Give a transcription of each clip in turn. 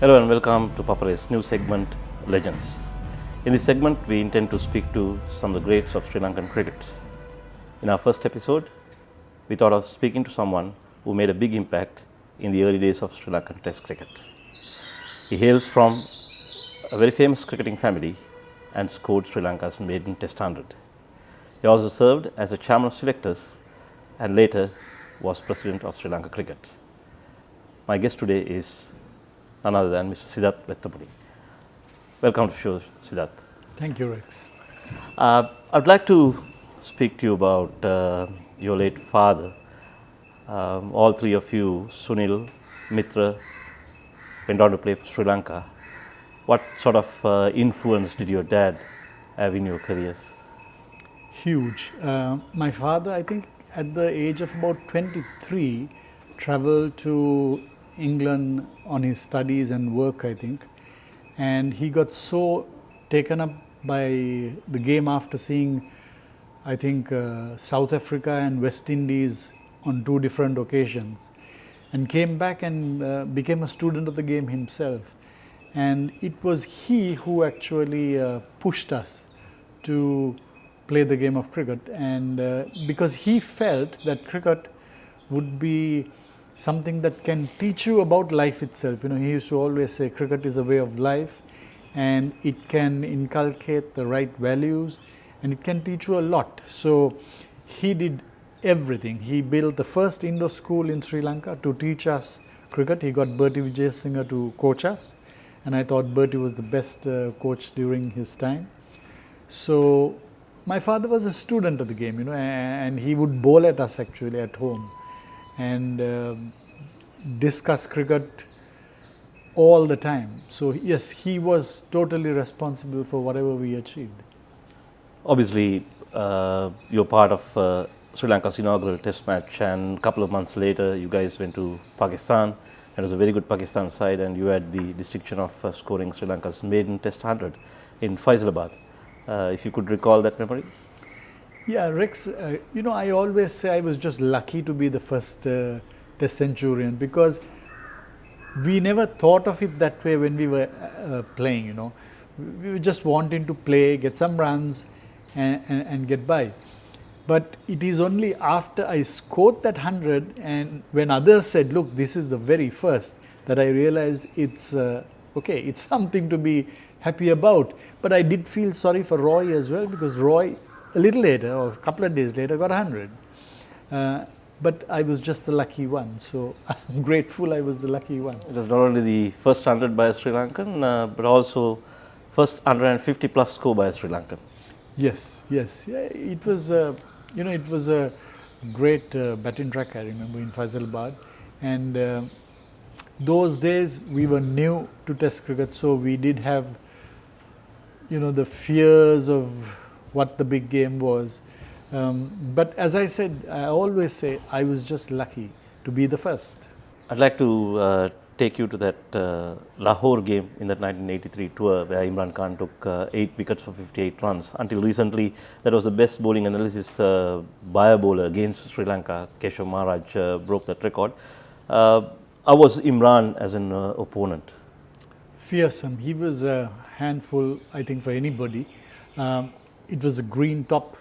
Hello and welcome to Papare's new segment, Legends. In this segment, we intend to speak to some of the greats of Sri Lankan cricket. In our first episode, we thought of speaking to someone who made a big impact in the early days of Sri Lankan Test cricket. He hails from a very famous cricketing family and scored Sri Lanka's maiden Test 100. He also served as a chairman of selectors and later was president of Sri Lanka Cricket. My guest today is none other than Mr. SIDATH WETTIMUNY. Welcome to the show, SIDATH. Thank you, Rex. I'd like to speak to you about your late father. All three of you, Sunil, Mitra, went on to play for Sri Lanka. What sort of influence did your dad have in your careers? Huge. My father, I think at the age of about 23, traveled to England on his studies and work, I think. And he got so taken up by the game after seeing, I think, South Africa and West Indies on two different occasions, and came back and became a student of the game himself. And it was he who actually pushed us to play the game of cricket, and because he felt that cricket would be something that can teach you about life itself. You know, he used to always say cricket is a way of life and it can inculcate the right values and it can teach you a lot. So he did everything. He built the first indoor school in Sri Lanka to teach us cricket. He got Bertie Vijayasinghe to coach us, and I thought Bertie was the best coach during his time. So my father was a student of the game, you know, and he would bowl at us actually at home and discuss cricket all the time. So yes, he was totally responsible for whatever we achieved. Obviously, you're part of Sri Lanka's inaugural Test match, and a couple of months later, you guys went to Pakistan. It was a very good Pakistan side, and you had the distinction of scoring Sri Lanka's maiden Test 100 in Faisalabad. If you could recall that memory. Yeah, Rex, you know, I always say I was just lucky to be the first Test centurion, because we never thought of it that way when we were playing, you know. We were just wanting to play, get some runs and get by. But it is only after I scored that 100 and when others said, look, this is the very first, that I realized it's okay, it's something to be happy about. But I did feel sorry for Roy as well, because Roy a little later or a couple of days later got 100. But I was just the lucky one, so I'm grateful I was the lucky one. It was not only the first 100 by a Sri Lankan, but also first 150 plus score by a Sri Lankan. Yes, yes. Yeah, it was, you know, it was a great batting track, I remember, in Faisalabad. And those days we were new to Test cricket, so we did have, you know, the fears of what the big game was. But as I said, I always say I was just lucky to be the first. I'd like to take you to that Lahore game in that 1983 tour where Imran Khan took 8 wickets for 58 runs. Until recently, that was the best bowling analysis by a bowler against Sri Lanka. Keshav Maharaj broke that record. How was Imran as an opponent? Fearsome. He was a handful, I think, for anybody. It was a green top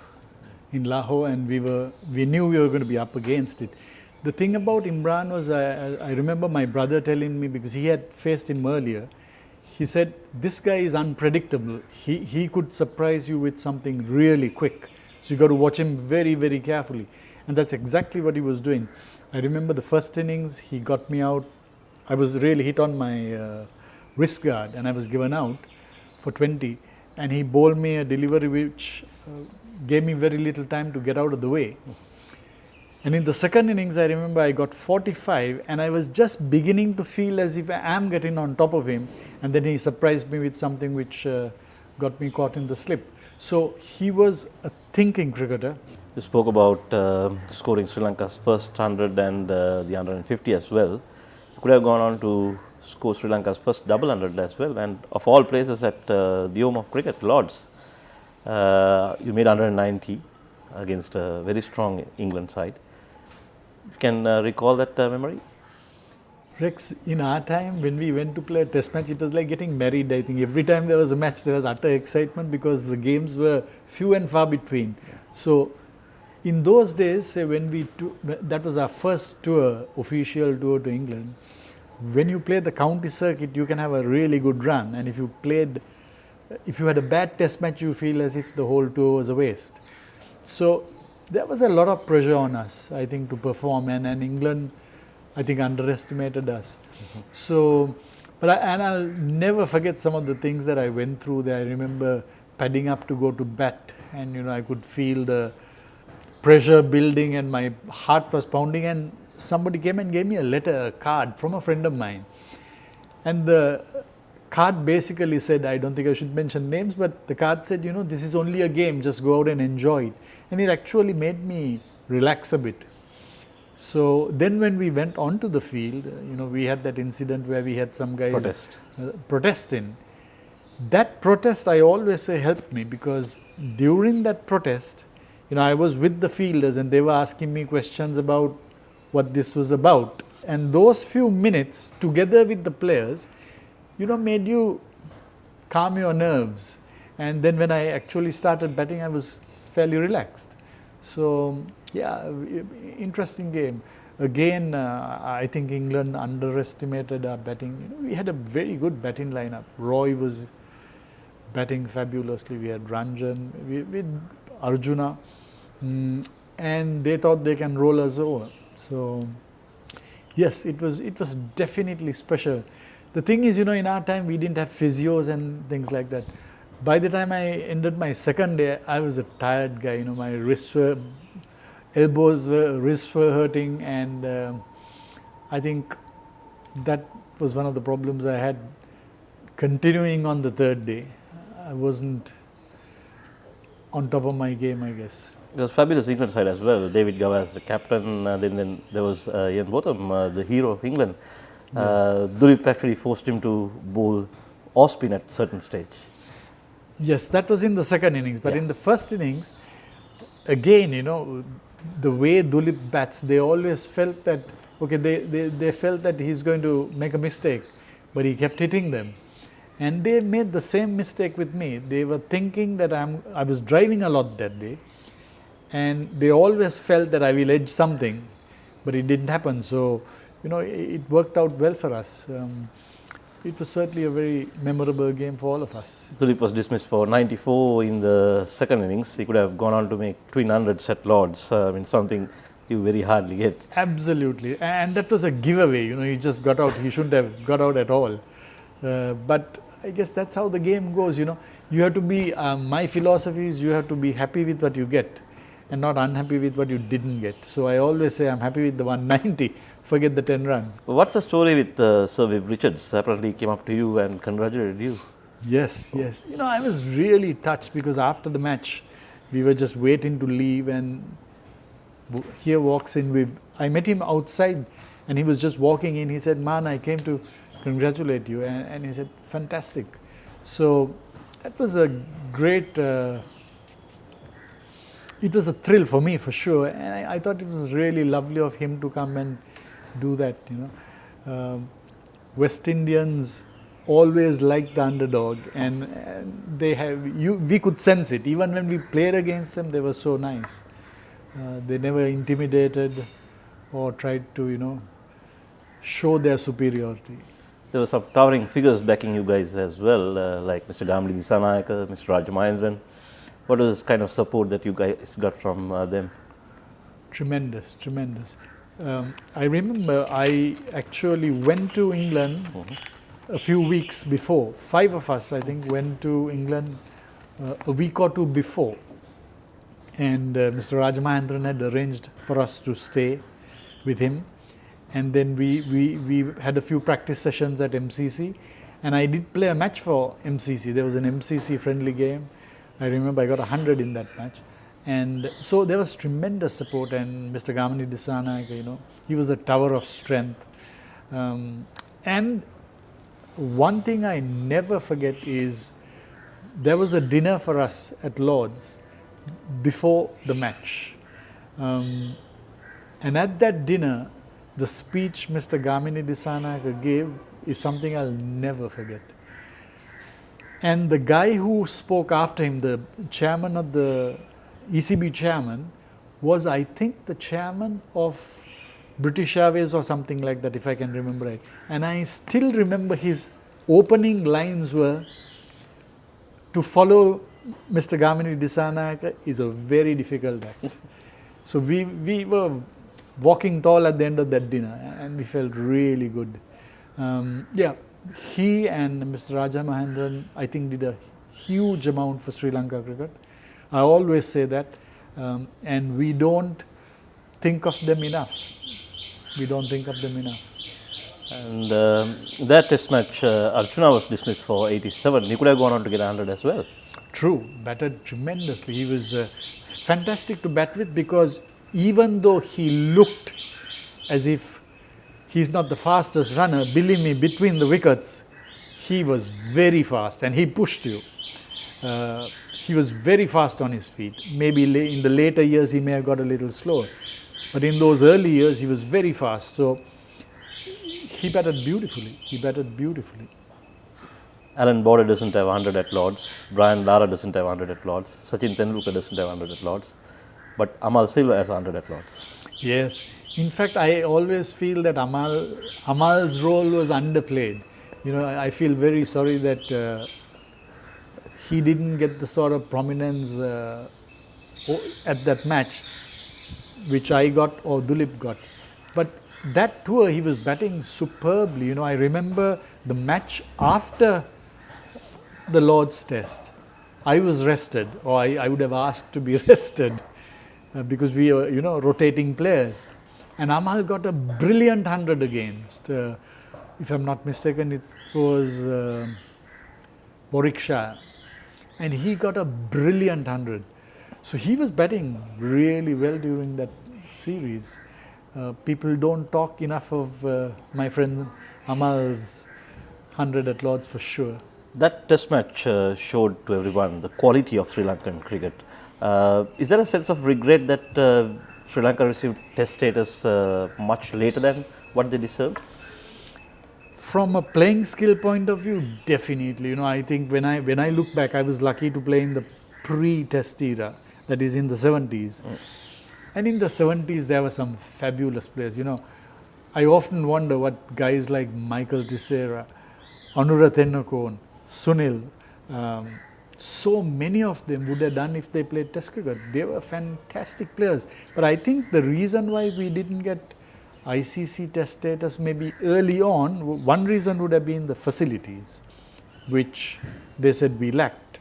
in Lahore, and we knew we were going to be up against it. The thing about Imran was, I remember my brother telling me, because he had faced him earlier, he said, this guy is unpredictable. He could surprise you with something really quick. So you got to watch him very, very carefully. And that's exactly what he was doing. I remember the first innings, he got me out. I was really hit on my wrist guard and I was given out for 20. And he bowled me a delivery which gave me very little time to get out of the way. And in the second innings, I remember I got 45 and I was just beginning to feel as if I am getting on top of him. And then he surprised me with something which got me caught in the slip. So he was a thinking cricketer. You spoke about scoring Sri Lanka's first 100 and the 150 as well. You could have gone on to score Sri Lanka's first double 100 as well, and of all places at the home of cricket, Lords. You made 190 against a very strong England side. Can recall that memory? Rex, in our time, when we went to play a test match, it was like getting married, I think. Every time there was a match, there was utter excitement because the games were few and far between. So, in those days, say that was our first tour, official tour to England. When you play the county circuit, you can have a really good run. And if you had a bad test match, you feel as if the whole tour was a waste. So, there was a lot of pressure on us, I think, to perform. And England, I think, underestimated us. So, and I'll never forget some of the things that I went through there. I remember padding up to go to bat, and I could feel the pressure building and my heart was pounding, and somebody came and gave me a card from a friend of mine. And the card basically said, I don't think I should mention names, but the card said, this is only a game, just go out and enjoy it. And it actually made me relax a bit. So then when we went onto the field, we had that incident where we had some guys protest in. That protest, I always say, helped me, because during that protest, I was with the fielders and they were asking me questions about what this was about. And those few minutes together with the players, made you calm your nerves. And then when I actually started batting, I was fairly relaxed. So, yeah, interesting game. Again, I think England underestimated our batting. We had a very good batting lineup. Roy was batting fabulously. We had Ranjan, with Arjuna, and they thought they can roll us over. So, yes, it was definitely special. The thing is, in our time, we didn't have physios and things like that. By the time I ended my second day, I was a tired guy. My wrists were hurting, and I think that was one of the problems I had continuing on the third day. I wasn't on top of my game, I guess. It was fabulous England side as well. David Gavas, the captain, then there was Ian Botham, the hero of England. Yes. Dulip actually forced him to bowl off spin at certain stage. Yes, that was in the second innings. But in the first innings, again, the way Dulip bats, they always felt that, they felt that he's going to make a mistake, but he kept hitting them. And they made the same mistake with me. They were thinking that I was driving a lot that day, and they always felt that I will edge something, but it didn't happen. So, it worked out well for us. It was certainly a very memorable game for all of us. Dulip was dismissed for 94 in the second innings. He could have gone on to make 200 at Lords. Something you very hardly get. Absolutely. And that was a giveaway. He just got out. He shouldn't have got out at all. But I guess that's how the game goes. You have to be, my philosophy is you have to be happy with what you get and not unhappy with what you didn't get. So I always say I'm happy with the 190, forget the 10 runs. What's the story with Sir Viv Richards? Apparently he came up to you and congratulated you. Yes. I was really touched, because after the match, we were just waiting to leave, and here walks in Viv. I met him outside and he was just walking in. He said, "Man, I came to congratulate you." And he said, "Fantastic." So that was a great... it was a thrill for me, for sure, and I thought it was really lovely of him to come and do that. West Indians always like the underdog, and we could sense it. Even when we played against them, they were so nice. They never intimidated or tried to, show their superiority. There were some towering figures backing you guys as well, like Mr. Gamli Disanayake, Mr. Rajamahendran. What was kind of support that you guys got from them? Tremendous. I remember I actually went to England a few weeks before. 5 of us, I think, went to England a week or two before. And Mr. Rajamahendran had arranged for us to stay with him. And then we had a few practice sessions at MCC. And I did play a match for MCC. There was an MCC friendly game. I remember I got 100 in that match. And so there was tremendous support, and Mr. Gamli Disanayake, he was a tower of strength. And one thing I never forget is there was a dinner for us at Lords before the match. And at that dinner, the speech Mr. Gamini Dissanayake gave is something I'll never forget. And the guy who spoke after him, the chairman of the ECB chairman, was I think the chairman of British Airways or something like that, if I can remember right. And I still remember his opening lines were, to follow Mr. Gamini Dissanayake is a very difficult act. So we were walking tall at the end of that dinner, and we felt really good. He and Mr. Raja Mahendran, I think, did a huge amount for Sri Lanka cricket. I always say that, and we don't think of them enough. We don't think of them enough. And that test match, Archana was dismissed for 87. He could have gone on to get 100 as well. True, batted tremendously. He was fantastic to bat with, because even though he looked as if he's not the fastest runner, believe me, between the wickets, he was very fast and he pushed you. He was very fast on his feet. Maybe in the later years he may have got a little slower, but in those early years he was very fast. So he batted beautifully. Alan Border doesn't have 100 at Lords. Brian Lara doesn't have 100 at Lords. Sachin Tendulkar doesn't have 100 at Lords. But Amal Silva has 100 at Lords. Yes. In fact, I always feel that Amal's role was underplayed. I feel very sorry that he didn't get the sort of prominence at that match which I got or Dulip got. But that tour he was batting superbly. I remember the match after the Lord's Test. I was rested, or I would have asked to be rested because we were, rotating players. And Amal got a brilliant 100 against, if I'm not mistaken, it was Warwickshire. And he got a brilliant 100. So he was batting really well during that series. People don't talk enough of my friend Amal's 100 at Lords for sure. That test match showed to everyone the quality of Sri Lankan cricket. Is there a sense of regret that Sri Lanka received test status much later than what they deserved? From a playing skill point of view, definitely. I think when I look back, I was lucky to play in the pre-test era, that is in the 70s. And in the 70s, there were some fabulous players. I often wonder what guys like Michael Tissera, Anura Tennakone, Sunil, so many of them would have done if they played test cricket. They were fantastic players. But I think the reason why we didn't get ICC test status maybe early on, one reason would have been the facilities, which they said we lacked.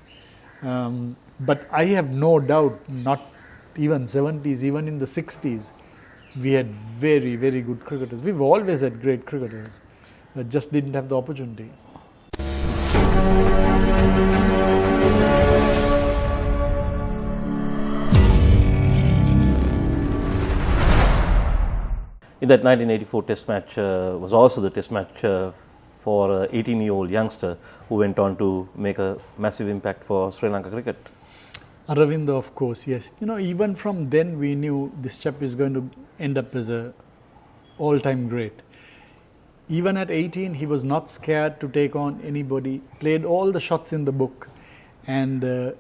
But I have no doubt, not even 70s, even in the 60s, we had very, very good cricketers. We've always had great cricketers, just didn't have the opportunity. In that 1984 test match was also the test match for an 18-year-old youngster who went on to make a massive impact for Sri Lanka cricket. Aravinda, of course, yes. Even from then we knew this chap is going to end up as a all-time great. Even at 18, he was not scared to take on anybody, played all the shots in the book, and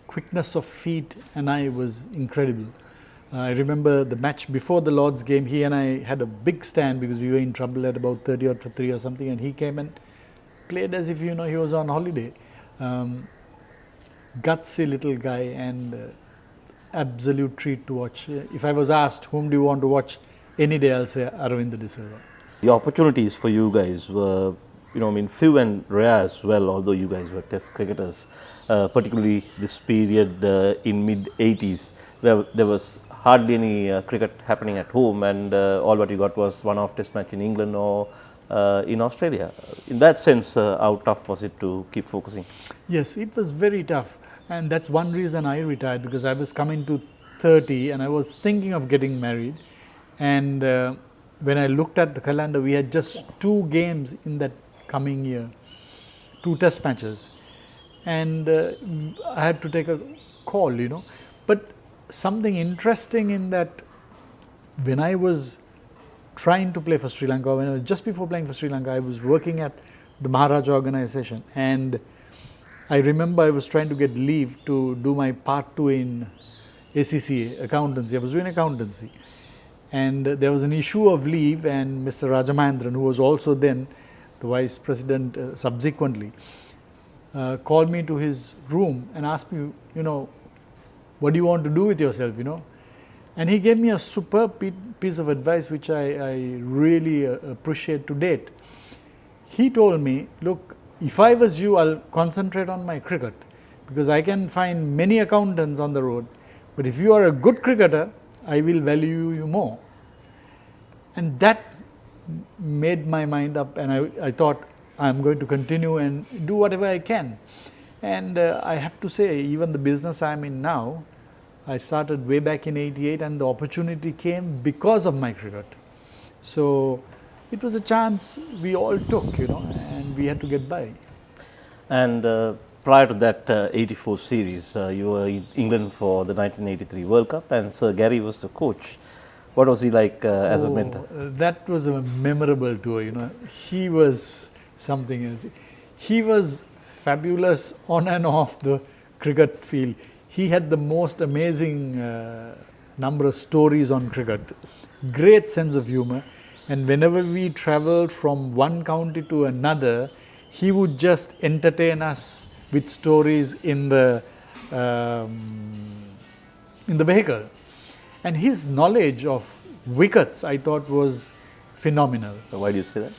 quickness of feet and eye was incredible. I remember the match before the Lord's game, he and I had a big stand because we were in trouble at about 30 odd for 3 or something, and he came and played as if, he was on holiday. Gutsy little guy and absolute treat to watch. If I was asked, whom do you want to watch any day, I'll say Aravinda De Silva. The opportunities for you guys were, few and rare as well, although you guys were test cricketers, particularly this period in mid-80s, where there was hardly any cricket happening at home, and all what you got was one-off test match in England or in Australia. In that sense, how tough was it to keep focusing? Yes, it was very tough, and that's one reason I retired, because I was coming to 30 and I was thinking of getting married, and when I looked at the calendar, we had just 2 games in that coming year, 2 test matches, and I had to take a call, But something interesting in that, when I was trying to play for Sri Lanka. When I was just before playing for Sri Lanka, I was working at the Maharaja organization, and I remember I was trying to get leave to do my part 2 in ACCA, accountancy. I was doing accountancy, and there was an issue of leave, and Mr. Rajamahendran, who was also then the vice president subsequently, called me to his room and asked me, what do you want to do with yourself, And he gave me a superb piece of advice which I really appreciate to date. He told me, look, if I was you, I'll concentrate on my cricket, because I can find many accountants on the road, but if you are a good cricketer, I will value you more. And that made my mind up, and I thought I'm going to continue and do whatever I can. And I have to say, even the business I'm in now, I started way back in '88, and the opportunity came because of my cricket. So it was a chance we all took, and we had to get by. And prior to that 84 series, you were in England for the 1983 World Cup, and Sir Gary was the coach. What was he like as a mentor? That was a memorable tour, He was something else. He was fabulous on and off the cricket field. He had the most amazing number of stories on cricket, great sense of humor, and whenever we traveled from one county to another, he would just entertain us with stories in the vehicle. And his knowledge of wickets, I thought, was phenomenal. Why do you say that?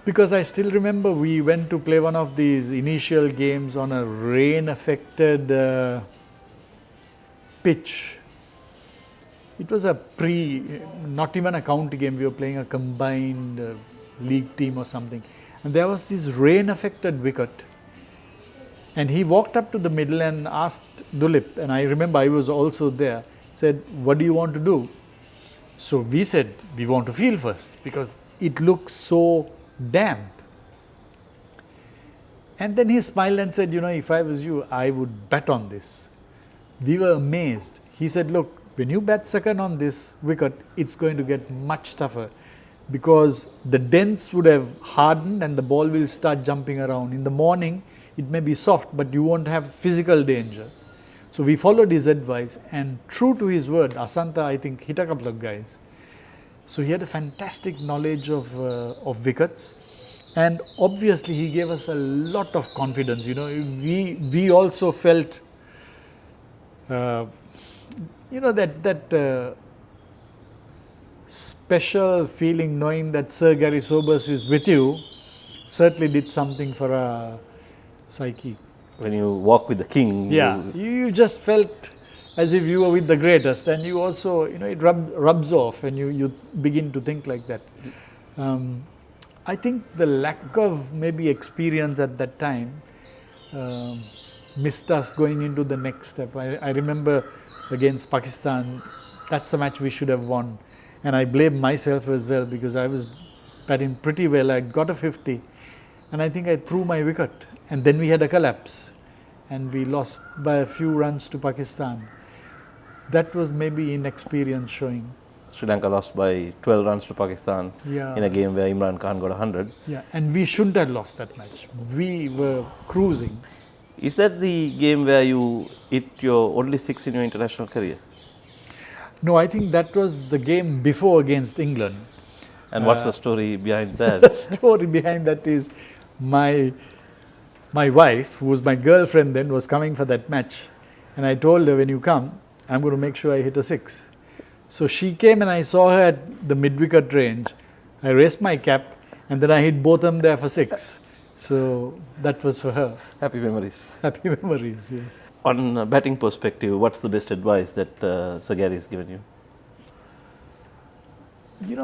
Because I still remember we went to play one of these initial games on a rain-affected pitch. It was not even a county game, we were playing a combined league team or something. And there was this rain-affected wicket. And he walked up to the middle and asked Dulip, and I remember I was also there, said, what do you want to do? So we said, we want to field first, because it looks so damp. And then he smiled and said, if I was you, I would bet on this. We were amazed. He said, look, when you bat second on this wicket, it's going to get much tougher, because the dents would have hardened and the ball will start jumping around. In the morning, it may be soft, but you won't have physical danger. So we followed his advice, and true to his word, Asanta, I think, hit a couple of guys. So he had a fantastic knowledge of wickets, and obviously he gave us a lot of confidence. We also felt, that special feeling knowing that Sir Gary Sobers is with you certainly did something for our psyche. When you walk with the king, you just felt as if you were with the greatest, and you also, it rubs off, and you begin to think like that. I think the lack of maybe experience at that time missed us going into the next step. I remember against Pakistan, that's a match we should have won, and I blame myself as well, because I was batting pretty well. I got a 50, and I think I threw my wicket, and then we had a collapse, and we lost by a few runs to Pakistan. That was maybe inexperience showing. Sri Lanka lost by 12 runs to Pakistan in a game where Imran Khan got 100. Yeah, and we shouldn't have lost that match. We were cruising. Is that the game where you hit your only 6 in your international career? No, I think that was the game before against England. And what's the story behind that? The story behind that is my wife, who was my girlfriend then, was coming for that match. And I told her, when you come, I'm going to make sure I hit a 6. So she came, and I saw her at the mid-wicket range. I raised my cap, and then I hit both of them there for 6. So that was for her. Happy memories. Happy memories, yes. On a batting perspective, what's the best advice that Sir Gary has given you?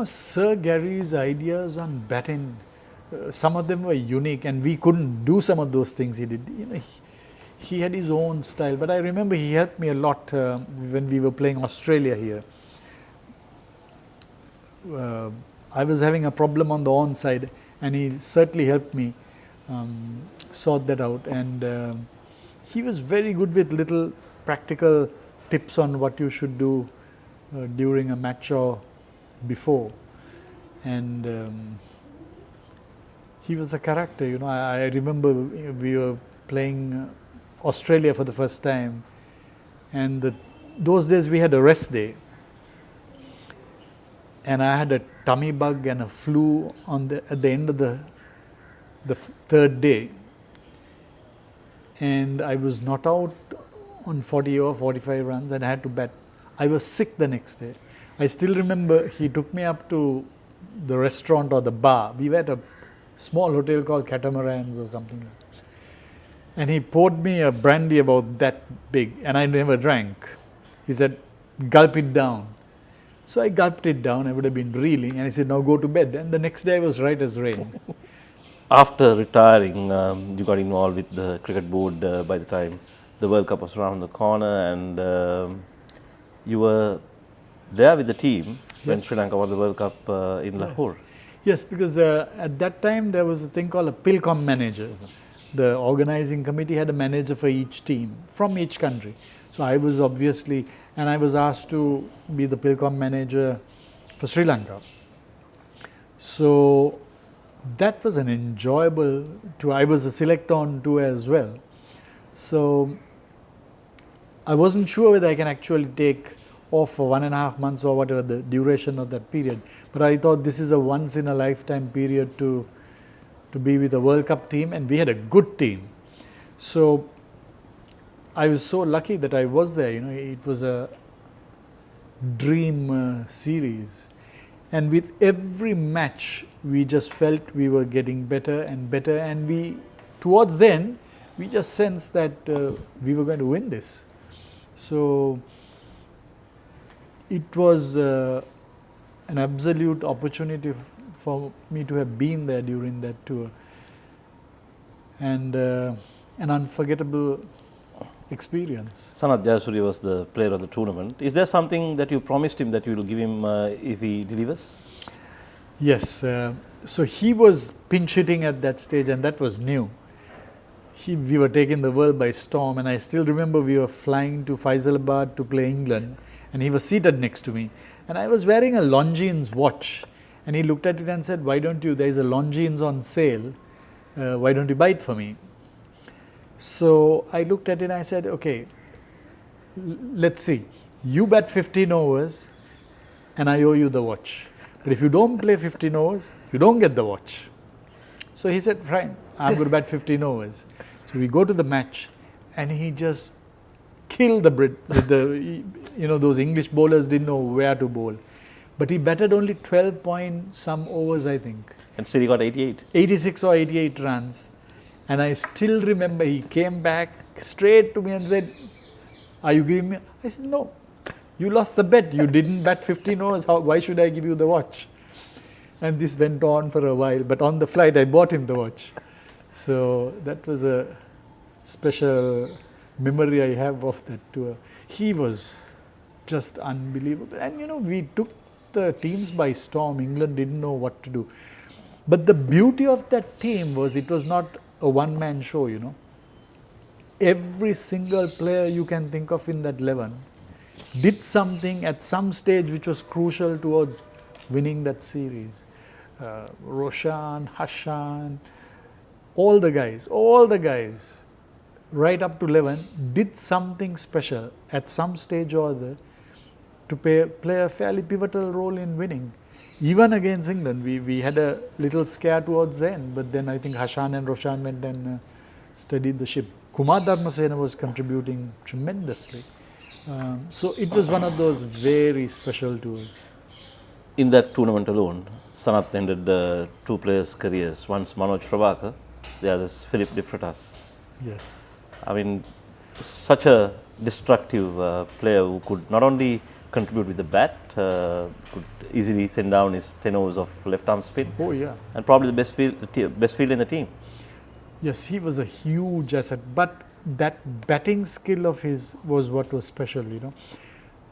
Sir Gary's ideas on batting, some of them were unique, and we couldn't do some of those things he did. He had his own style, but I remember he helped me a lot when we were playing Australia here. I was having a problem on the onside, and he certainly helped me sort that out. And he was very good with little practical tips on what you should do during a match or before. and he was a character. You know, I remember we were playing Australia for the first time, and those days we had a rest day, and I had a tummy bug and a flu at the end of the third day, and I was not out on 40 or 45 runs and I had to bat. I was sick the next day. I still remember he took me up to the restaurant or the bar. We were at a small hotel called Catamarans or something like that. And he poured me a brandy about that big, and I never drank. He said, gulp it down. So I gulped it down. I would have been reeling, and he said, now go to bed. And the next day I was right as rain. After retiring, you got involved with the cricket board by the time the World Cup was around the corner, and you were there with the team when Sri Lanka won the World Cup in Lahore. Yes, because at that time there was a thing called a PILCOM manager. The organizing committee had a manager for each team from each country. So I was obviously, and I was asked to be the PILCOM manager for Sri Lanka. So that was an enjoyable tour. I was a select-on tour as well. So I wasn't sure whether I can actually take off for 1.5 months or whatever the duration of that period. But I thought this is a once-in-a-lifetime period to be with the World Cup team, and we had a good team. So I was so lucky that I was there. You know, it was a dream series, and with every match we just felt we were getting better and better, and towards then we just sensed that we were going to win this. So it was an absolute opportunity for me to have been there during that tour, and an unforgettable experience. Sanath Jayasuriya was the player of the tournament. Is there something that you promised him that you will give him if he delivers? Yes, so he was pinch hitting at that stage, and that was new. We were taking the world by storm, and I still remember we were flying to Faisalabad to play England, and he was seated next to me, and I was wearing a Longines watch, and he looked at it and said, why don't you, there is a Longines on sale, why don't you buy it for me? So I looked at it and I said, okay, let's see, you bat 15 overs and I owe you the watch, but if you don't play 15 overs, you don't get the watch. So he said, fine, I'm going to bat 15 overs. So we go to the match, and he just killed the Brit. You know, those English bowlers didn't know where to bowl. But he batted only 12 point some overs, I think. And still he got 88. 86 or 88 runs. And I still remember he came back straight to me and said, are you giving me? I said, no, you lost the bet. You didn't bat 15 overs. Why should I give you the watch? And this went on for a while. But on the flight, I bought him the watch. So that was a special memory I have of that tour. He was just unbelievable. And you know, we took the teams by storm. England didn't know what to do. But the beauty of that team was it was not a one-man show, you know. Every single player you can think of in that 11 did something at some stage which was crucial towards winning that series. Roshan, Hashan, all the guys, right up to 11, did something special at some stage or other to play a fairly pivotal role in winning. Even against England, we had a little scare towards the end, but then I think Hashan and Roshan went and steadied the ship. Kumar Dharmasena was contributing tremendously. So it was one of those very special tours. In that tournament alone, Sanath ended 2 players' careers. One's Manoj Prabhakar, the other's Philip de Freitas. Yes. I mean, such a destructive player who could not only contribute with the bat, could easily send down his 10 overs of left-arm spin. Oh yeah. And probably the best field in the team. Yes, he was a huge asset, but that batting skill of his was what was special, you know.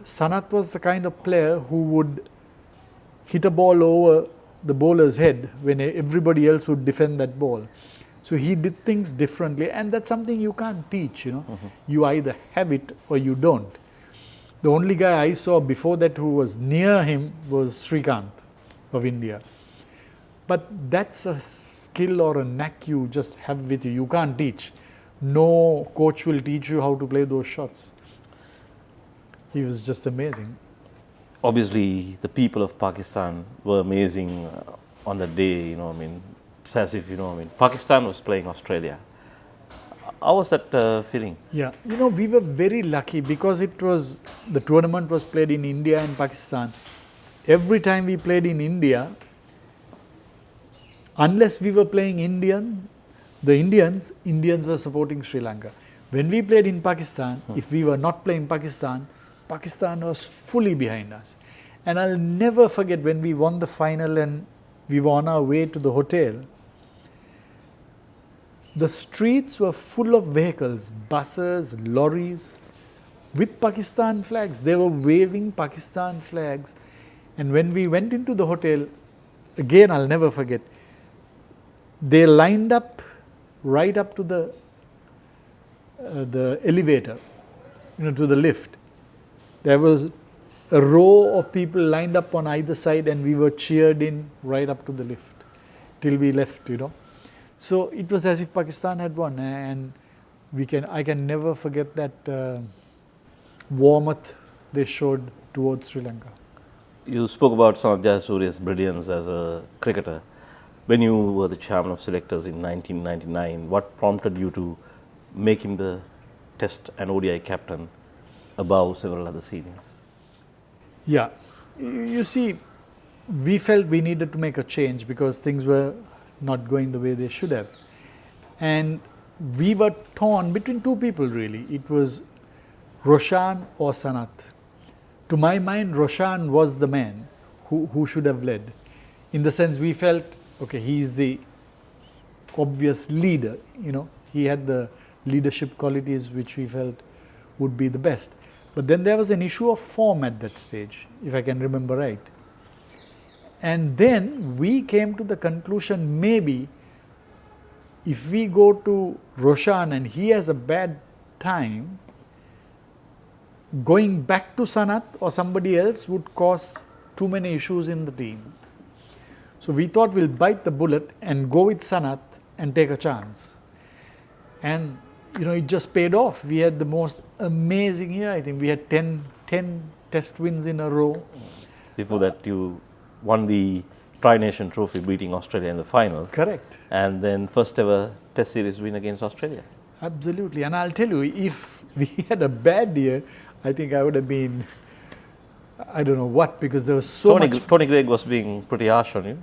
Sanath was the kind of player who would hit a ball over the bowler's head when everybody else would defend that ball. So he did things differently, and that's something you can't teach, you know. You either have it or you don't. The only guy I saw before that who was near him was Srikanth of India. But that's a skill or a knack you just have with you. You can't teach. No coach will teach you how to play those shots. He was just amazing. Obviously, the people of Pakistan were amazing on the day. It's as if Pakistan was playing Australia. How was that feeling? Yeah, we were very lucky because the tournament was played in India and Pakistan. Every time we played in India, unless we were playing the Indians were supporting Sri Lanka. When we played in Pakistan, if we were not playing Pakistan was fully behind us. And I'll never forget when we won the final and we were on our way to the hotel. The streets were full of vehicles, buses, lorries, with Pakistan flags. They were waving Pakistan flags. And when we went into the hotel, again I'll never forget, they lined up right up to the elevator, to the lift. There was a row of people lined up on either side and we were cheered in right up to the lift till we left, So it was as if Pakistan had won, and I can never forget that warmth they showed towards Sri Lanka. You spoke about Sanath Jayasuriya's brilliance as a cricketer. When you were the chairman of selectors in 1999, what prompted you to make him the Test and ODI captain above several other seniors? Yeah, you see, we felt we needed to make a change because things were not going the way they should have. And we were torn between two people really. It was Roshan or Sanath. To my mind, Roshan was the man who should have led. In the sense we felt, okay, he is the obvious leader, he had the leadership qualities which we felt would be the best. But then there was an issue of form at that stage, if I can remember right. And then we came to the conclusion, maybe if we go to Roshan and he has a bad time, going back to Sanath or somebody else would cause too many issues in the team. So we thought we'll bite the bullet and go with Sanath and take a chance. And it just paid off. We had the most amazing year. I think we had 10 test wins in a row. Before that, you won the Tri-Nation Trophy, beating Australia in the finals. Correct. And then first ever Test series win against Australia. Absolutely. And I'll tell you, if we had a bad year, I think I would have been, I don't know what, because there was so much. Tony Greig was being pretty harsh on you.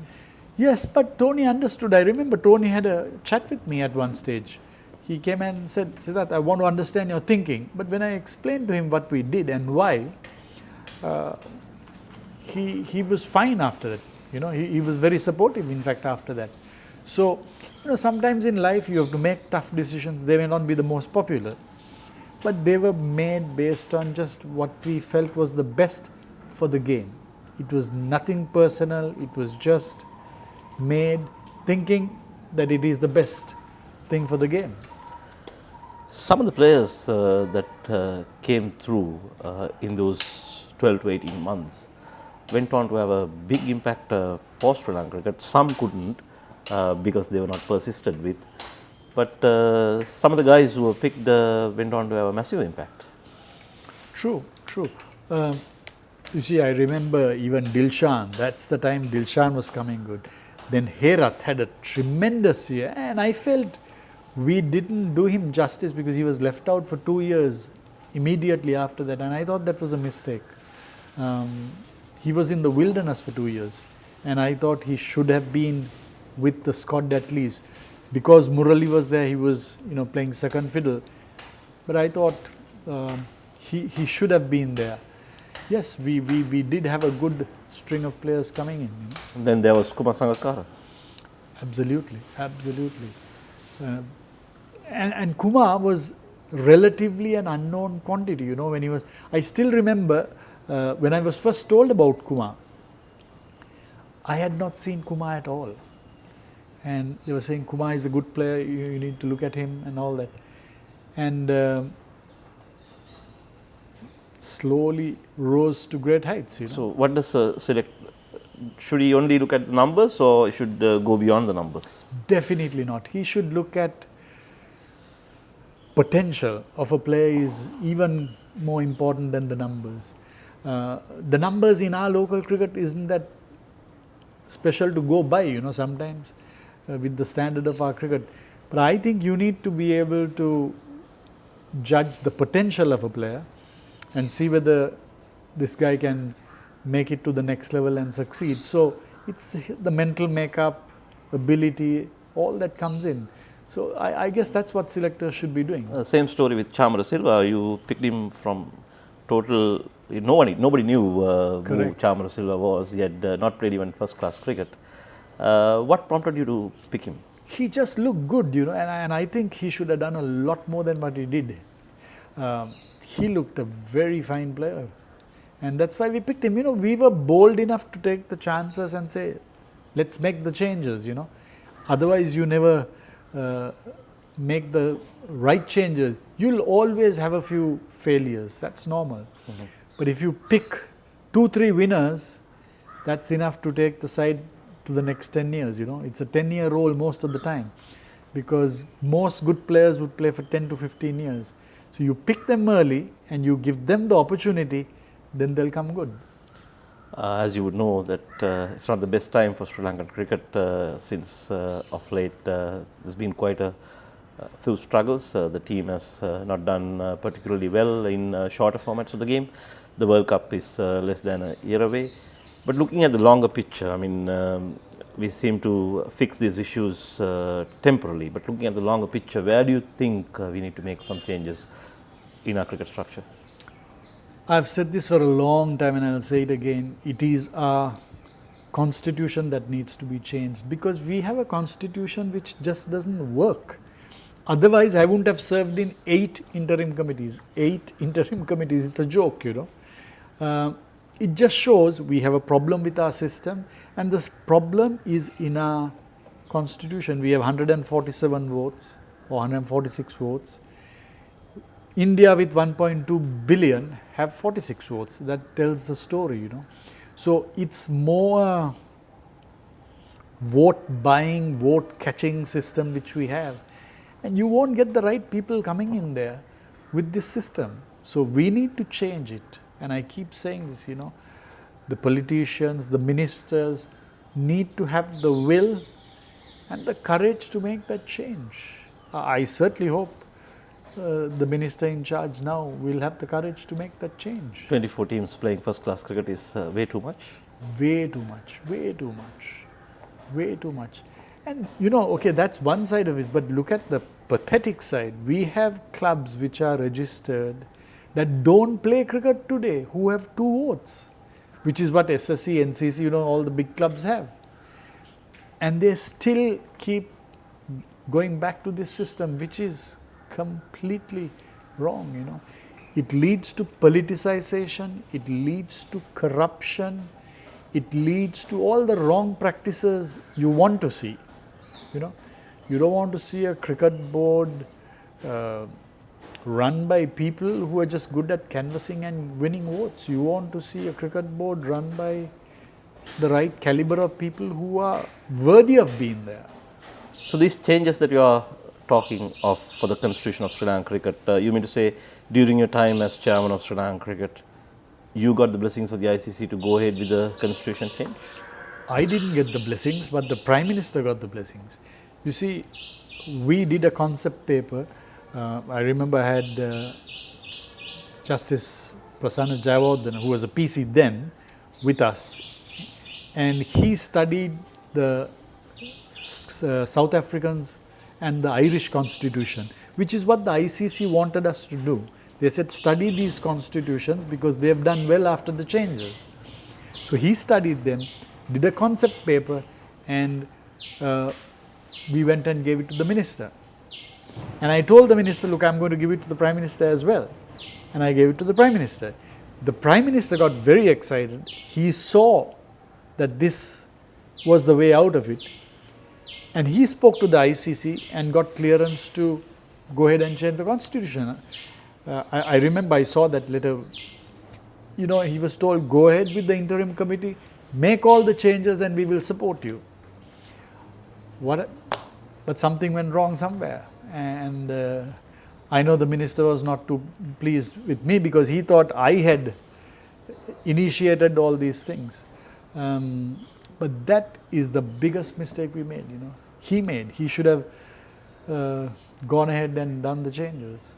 Yes, but Tony understood. I remember Tony had a chat with me at one stage. He came and said, Siddharth, I want to understand your thinking. But when I explained to him what we did and why, he was fine after that. He was very supportive, in fact, after that. So, sometimes in life you have to make tough decisions. They may not be the most popular, but they were made based on just what we felt was the best for the game. It was nothing personal. It was just made thinking that it is the best thing for the game. Some of the players that came through in those 12 to 18 months went on to have a big impact for Sri Lanka cricket. Some couldn't because they were not persisted with. But some of the guys who were picked went on to have a massive impact. True. You see, I remember even Dilshan. That's the time Dilshan was coming good. Then Herath had a tremendous year, and I felt we didn't do him justice because he was left out for 2 years immediately after that, and I thought that was a mistake. He was in the wilderness for 2 years, and I thought he should have been with the squad at least. Because Murali was there, he was playing second fiddle, but I thought he should have been there. Yes, we did have a good string of players coming in. And then there was Kumar Sangakkara. Absolutely. And Kumar was relatively an unknown quantity, when he was. I still remember when I was first told about Kumar, I had not seen Kumar at all. And they were saying, Kumar is a good player, you need to look at him and all that. And slowly rose to great heights. So what does a should he only look at the numbers, or should go beyond the numbers? Definitely not. He should look at potential of a player is even more important than the numbers. The numbers in our local cricket isn't that special to go by, sometimes with the standard of our cricket. But I think you need to be able to judge the potential of a player and see whether this guy can make it to the next level and succeed. So it's the mental makeup, ability, all that comes in. So I guess that's what selectors should be doing. Same story with Chamara Silva. You picked him from total. Nobody knew who Chamara Silva was. He had not played even first-class cricket. What prompted you to pick him? He just looked good, and I think he should have done a lot more than what he did. He looked a very fine player, and that's why we picked him. We were bold enough to take the chances and say, let's make the changes, Otherwise, you never make the right changes. You'll always have a few failures. That's normal. But if you pick 2-3 winners, that's enough to take the side to the next 10 years, It's a 10-year role most of the time, because most good players would play for 10 to 15 years. So you pick them early and you give them the opportunity, then they'll come good. As you would know that it's not the best time for Sri Lankan cricket since of late. There's been quite a few struggles. The team has not done particularly well in shorter formats of the game. The World Cup is less than a year away. But looking at the longer picture, we seem to fix these issues temporarily. But looking at the longer picture, where do you think we need to make some changes in our cricket structure? I've said this for a long time and I'll say it again. It is our constitution that needs to be changed, because we have a constitution which just doesn't work. Otherwise, I wouldn't have served in 8 interim committees. 8 interim committees, it's a joke, It just shows we have a problem with our system, and this problem is in our constitution. We have 147 votes or 146 votes. India with 1.2 billion have 46 votes. That tells the story, So it's more vote buying, vote catching system which we have. And you won't get the right people coming in there with this system. So we need to change it. And I keep saying this, the politicians, the ministers need to have the will and the courage to make that change. I certainly hope the minister in charge now will have the courage to make that change. 24 teams playing first-class cricket is way too much? Way too much, way too much, way too much. And okay, that's one side of it, but look at the pathetic side. We have clubs which are registered that don't play cricket today, who have 2 votes, which is what SSC, NCC, all the big clubs have. And they still keep going back to this system, which is completely wrong, It leads to politicization, it leads to corruption, it leads to all the wrong practices you want to see, You don't want to see a cricket board run by people who are just good at canvassing and winning votes. You want to see a cricket board run by the right caliber of people who are worthy of being there. So these changes that you are talking of for the constitution of Sri Lankan cricket, you mean to say during your time as chairman of Sri Lankan cricket, you got the blessings of the ICC to go ahead with the constitution change? I didn't get the blessings, but the Prime Minister got the blessings. You see, we did a concept paper. I remember I had Justice Prasanna Jayawardena, who was a PC then, with us. And he studied the South Africans and the Irish constitution, which is what the ICC wanted us to do. They said, study these constitutions because they have done well after the changes. So he studied them, did a concept paper, and we went and gave it to the minister. And I told the minister, look, I'm going to give it to the Prime Minister as well. And I gave it to the Prime Minister. The Prime Minister got very excited. He saw that this was the way out of it. And he spoke to the ICC and got clearance to go ahead and change the constitution. I remember I saw that letter. You know, he was told, go ahead with the interim committee, make all the changes and we will support you. But something went wrong somewhere, and I know the minister was not too pleased with me because he thought I had initiated all these things. But that is the biggest mistake we made, He should have gone ahead and done the changes.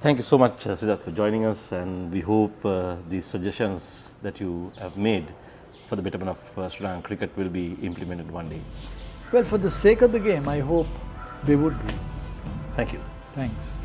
Thank you so much, SIDATH, for joining us, and we hope these suggestions that you have made for the betterment of Sri Lankan cricket will be implemented one day. Well, for the sake of the game, I hope they would be. Thank you. Thanks.